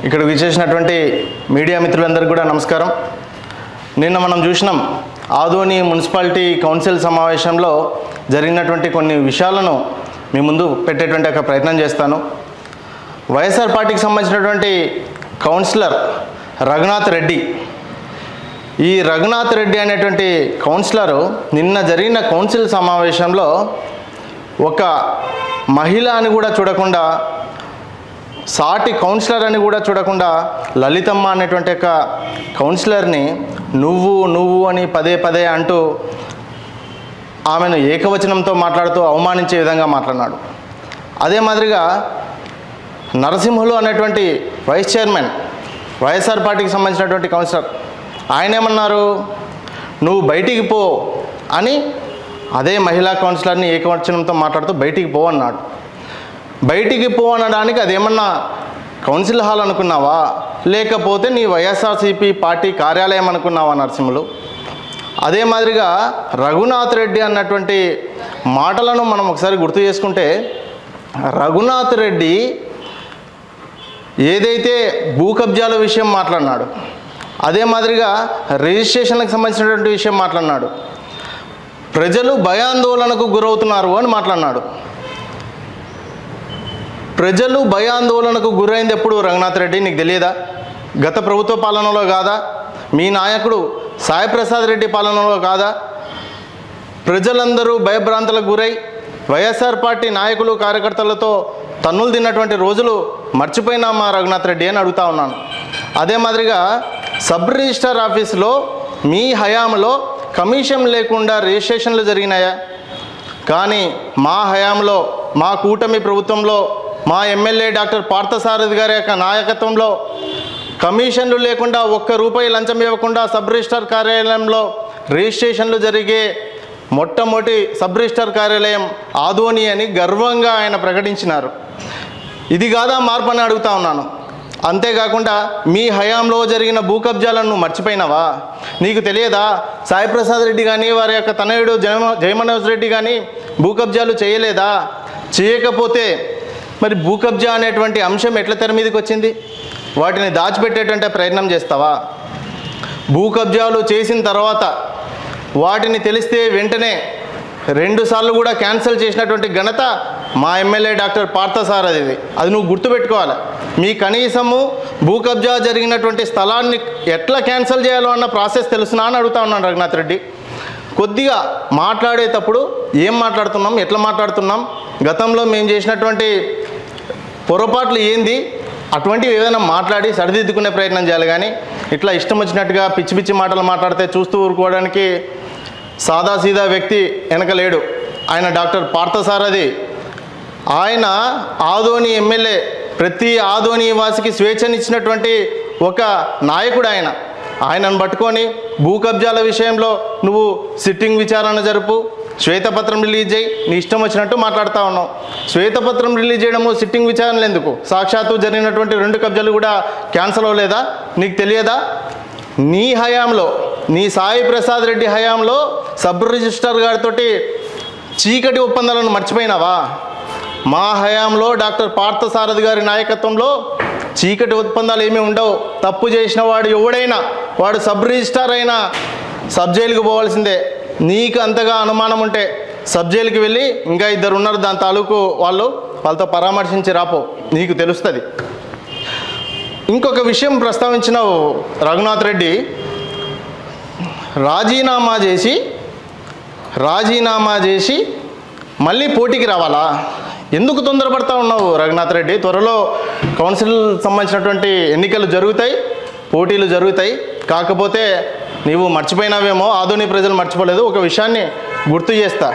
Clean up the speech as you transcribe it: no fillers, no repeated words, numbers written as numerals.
ఇక్కడ విచ్చేసినటువంటి మీడియా మిత్రులందరికీ కూడా నమస్కారం. నిన్న మనం చూసినాం ఆదోని మున్సిపాలిటీ కౌన్సిల్ సమావేశంలో జరిగినటువంటి కొన్ని విషయాలను మీ ముందు పెట్టేటువంటి ఒక ప్రయత్నం చేస్తాను. వైఎస్ఆర్ పార్టీకి సంబంధించినటువంటి కౌన్సిలర్ రఘునాథ్ రెడ్డి, ఈ రఘునాథ్ రెడ్డి అనేటువంటి కౌన్సిలరు నిన్న జరిగిన కౌన్సిల్ సమావేశంలో ఒక మహిళ అని కూడా చూడకుండా, సాటి కౌన్సిలర్ అని కూడా చూడకుండా లలితమ్మ అనేటువంటి ఒక కౌన్సిలర్ని నువ్వు అని పదే పదే అంటూ ఆమెను ఏకవచనంతో మాట్లాడుతూ అవమానించే విధంగా మాట్లాడినాడు. అదే మాదిరిగా నరసింహులు అనేటువంటి వైస్ చైర్మన్, వైఎస్ఆర్ పార్టీకి సంబంధించినటువంటి కౌన్సిలర్, ఆయన ఏమన్నారు, నువ్వు బయటికి పో అని అదే మహిళా కౌన్సిలర్ని ఏకవచనంతో మాట్లాడుతూ బయటికి పో అన్నాడు. బయటికి పో అనడానికి అదేమన్నా కౌన్సిల్ హాల్ అనుకున్నావా, లేకపోతే నీ వైఎస్ఆర్సీపీ పార్టీ కార్యాలయం అనుకున్నావా నరసింహులు? అదే మాదిరిగా రఘునాథ్ రెడ్డి అన్నటువంటి మాటలను మనం ఒకసారి గుర్తు చేసుకుంటే, రఘునాథ్ రెడ్డి ఏదైతే భూ కబ్జాల విషయం మాట్లాడినాడు, అదే మాదిరిగా రిజిస్ట్రేషన్లకు సంబంధించినటువంటి విషయం మాట్లాడినాడు, ప్రజలు భయాందోళనకు గురవుతున్నారు అని మాట్లాడినాడు. ప్రజలు భయాందోళనకు గురైంది ఎప్పుడు రఘునాథ్ రెడ్డి, నీకు తెలియదా? గత ప్రభుత్వ పాలనలో కాదా? మీ నాయకుడు సాయి ప్రసాద్ రెడ్డి పాలనలో కాదా? ప్రజలందరూ భయభ్రాంతులకు గురై వైఎస్ఆర్ పార్టీ నాయకులు కార్యకర్తలతో తన్నులు తిన్నటువంటి రోజులు మర్చిపోయినామా రఘునాథ్ రెడ్డి అని అడుగుతా ఉన్నాను. అదే మాదిరిగా సబ్ రిజిస్టర్ ఆఫీసులో మీ హయాంలో కమిషన్ లేకుండా రిజిస్ట్రేషన్లు జరిగినాయా? కానీ మా హయాంలో, మా కూటమి ప్రభుత్వంలో, మా ఎమ్మెల్యే డాక్టర్ పార్థసారథి గారి యొక్క నాయకత్వంలో కమిషన్లు లేకుండా ₹1 లంచం ఇవ్వకుండా సబ్ రిజిస్టర్ కార్యాలయంలో రిజిస్ట్రేషన్లు జరిగే మొట్టమొదటి సబ్ రిజిస్టర్ కార్యాలయం ఆదోని అని గర్వంగా ఆయన ప్రకటించినారు. ఇది కాదా మార్పు అని అడుగుతా ఉన్నాను. అంతేకాకుండా మీ హయాంలో జరిగిన భూ కబ్జాలను మర్చిపోయినావా? నీకు తెలియదా? సాయి ప్రసాద్ రెడ్డి కానీ వారి యొక్క తనయుడు జయమనోజ్ రెడ్డి కానీ భూ కబ్జాలు చేయలేదా? చేయకపోతే మరి భూ కబ్జా అనేటువంటి అంశం ఎట్లా తెర మీదకి వచ్చింది? వాటిని దాచిపెట్టేటువంటి ప్రయత్నం చేస్తావా? భూ కబ్జాలు చేసిన తర్వాత వాటిని తెలిస్తే వెంటనే 2 సార్లు కూడా క్యాన్సిల్ చేసినటువంటి ఘనత మా ఎమ్మెల్యే డాక్టర్ పార్థసారథిది. అది నువ్వు గుర్తుపెట్టుకోవాలి. మీ కనీసము భూ కబ్జా జరిగినటువంటి స్థలాన్ని ఎట్లా క్యాన్సిల్ చేయాలో అన్న ప్రాసెస్ తెలుసునా అని అడుగుతా ఉన్నాను రఘునాథ్ రెడ్డి. కొద్దిగా మాట్లాడేటప్పుడు ఏం మాట్లాడుతున్నాం, ఎట్లా మాట్లాడుతున్నాం, గతంలో మేము చేసినటువంటి పొరపాట్లు ఏంది, అటువంటివి ఏదైనా మాట్లాడి సరిదిద్దుకునే ప్రయత్నం చేయాలి. కానీ ఇట్లా ఇష్టం వచ్చినట్టుగా పిచ్చి పిచ్చి మాటలు మాట్లాడితే చూస్తూ ఊరుకోవడానికి సాదాసీదా వ్యక్తి వెనక లేడు. ఆయన డాక్టర్ పార్థసారథి. ఆయన ఆదోని ఎమ్మెల్యే, ప్రతి ఆదోని వాసికి స్వేచ్ఛనిచ్చినటువంటి ఒక నాయకుడు ఆయన. ఆయనను పట్టుకొని భూ కబ్జాల విషయంలో నువ్వు సిట్టింగ్ విచారణ జరుపు, శ్వేతపత్రం రిలీజ్ చేయి, నీ ఇష్టం వచ్చినట్టు మాట్లాడుతూ ఉన్నావు. శ్వేతపత్రం రిలీజ్ చేయడము, సిట్టింగ్ విచారణలు ఎందుకు? సాక్షాత్తు జరిగినటువంటి 2 కబ్జాలు కూడా క్యాన్సల్ అవ్వలేదా? నీకు తెలియదా? నీ హయాంలో, నీ సాయి ప్రసాద్ రెడ్డి హయాంలో సబ్ రిజిస్టర్ గారితో చీకటి ఒప్పందాలను మర్చిపోయినావా? మా హయాంలో డాక్టర్ పార్థసారథి గారి నాయకత్వంలో చీకటి ఒప్పందాలు ఏమీ ఉండవు. తప్పు చేసిన వాడు ఎవడైనా, వాడు సబ్ రిజిస్టార్ అయినా సబ్ జైలుకి పోవాల్సిందే. నీకు అంతగా అనుమానం ఉంటే సబ్ జైలుకి వెళ్ళి, ఇంకా 2 ఉన్నారు దాని తాలూకు వాళ్ళతో పరామర్శించి రాపో, నీకు తెలుస్తుంది. ఇంకొక విషయం ప్రస్తావించినావు రఘునాథ్ రెడ్డి, రాజీనామా చేసి మళ్ళీ పోటీకి రావాలా? ఎందుకు తొందరపడతా ఉన్నావు రఘునాథ్ రెడ్డి? త్వరలో కౌన్సిల్ సంబంధించినటువంటి ఎన్నికలు జరుగుతాయి, పోటీలు జరుగుతాయి. కాకపోతే నీవు మర్చిపోయినావేమో, ఆదోని ప్రజలు మర్చిపోలేదు. ఒక విషయాన్ని గుర్తు చేస్తా.